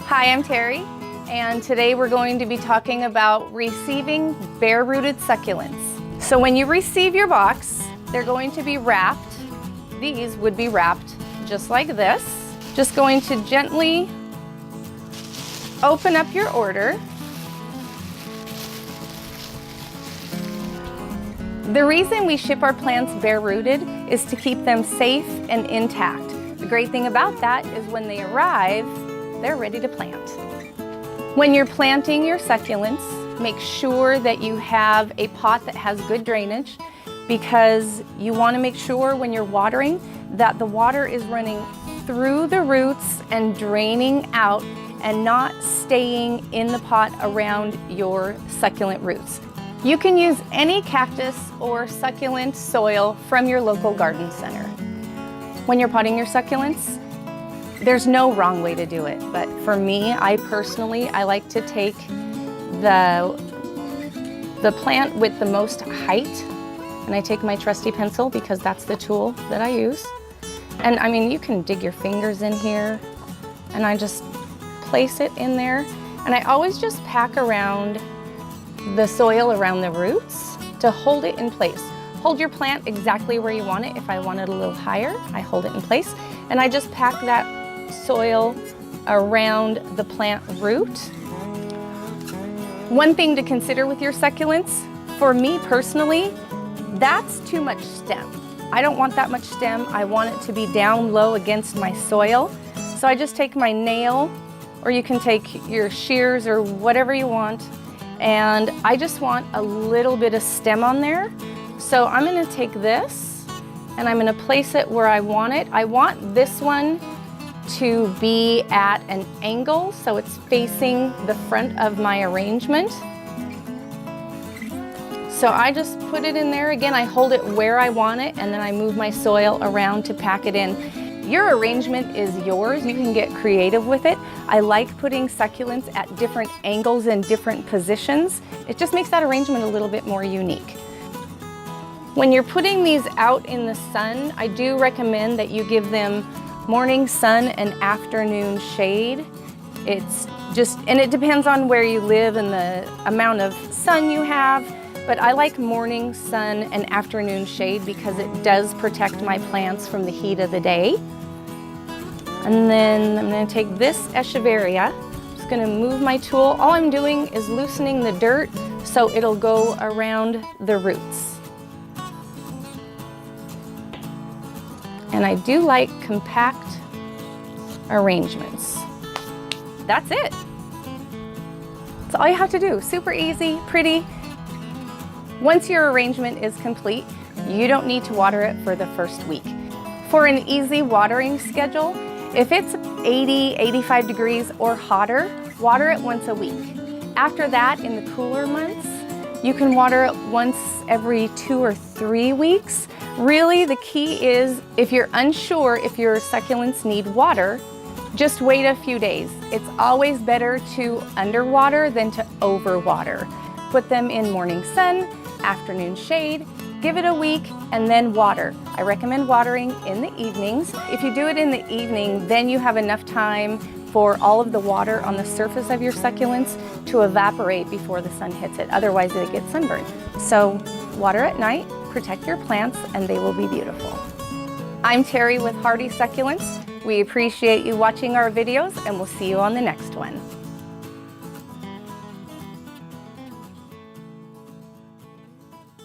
Hi, I'm Tari, and today we're going to be talking about receiving bare-rooted succulents. So when you receive your box, they're going to be wrapped. These would be wrapped just like this. Just going to gently open up your order. The reason we ship our plants bare-rooted is to keep them safe and intact. The great thing about that is when they arrive, they're ready to plant. When you're planting your succulents, make sure that you have a pot that has good drainage, because you want to make sure when you're watering that the water is running through the roots and draining out and not staying in the pot around your succulent roots. You can use any cactus or succulent soil from your local garden center. When you're potting your succulents, there's no wrong way to do it, but for me, I like to take the plant with the most height, and I take my trusty pencil because that's the tool that I use. And I mean, you can dig your fingers in here, and I just place it in there. And I always just pack around the soil around the roots to hold it in place. Hold your plant exactly where you want it. If I want it a little higher, I hold it in place, and I just pack that soil around the plant root. One thing to consider with your succulents, for me personally, that's too much stem. I don't want that much stem. I want it to be down low against my soil. So I just take my nail, or you can take your shears or whatever you want, and I just want a little bit of stem on there. So I'm gonna take this and I'm gonna place it where I want it. I want this one to be at an angle, so it's facing the front of my arrangement. So I just put it in there. Again, I hold it where I want it, and then I move my soil around to pack it in. Your arrangement is yours. You can get creative with it. I like putting succulents at different angles and different positions. It just makes that arrangement a little bit more unique. When you're putting these out in the sun, I do recommend that you give them morning sun and afternoon shade. And it depends on where you live and the amount of sun you have, but I like morning sun and afternoon shade because it does protect my plants from the heat of the day. And then I'm going to take this echeveria. I'm just going to move my tool. All I'm doing is loosening the dirt so it'll go around the roots. And I do like compact arrangements. That's it. That's all you have to do. Super easy, pretty. Once your arrangement is complete, you don't need to water it for the first week. For an easy watering schedule, if it's 80, 85 degrees or hotter, water it once a week. After that, in the cooler months, you can water it once every 2 or 3 weeks. Really, the key is if you're unsure if your succulents need water, just wait a few days. It's always better to underwater than to overwater. Put them in morning sun, afternoon shade, give it a week, and then water. I recommend watering in the evenings. If you do it in the evening, then you have enough time for all of the water on the surface of your succulents to evaporate before the sun hits it. Otherwise, they get sunburned. So water at night, protect your plants, and they will be beautiful. I'm Tari with Harddy Succulents. We appreciate you watching our videos, and we'll see you on the next one.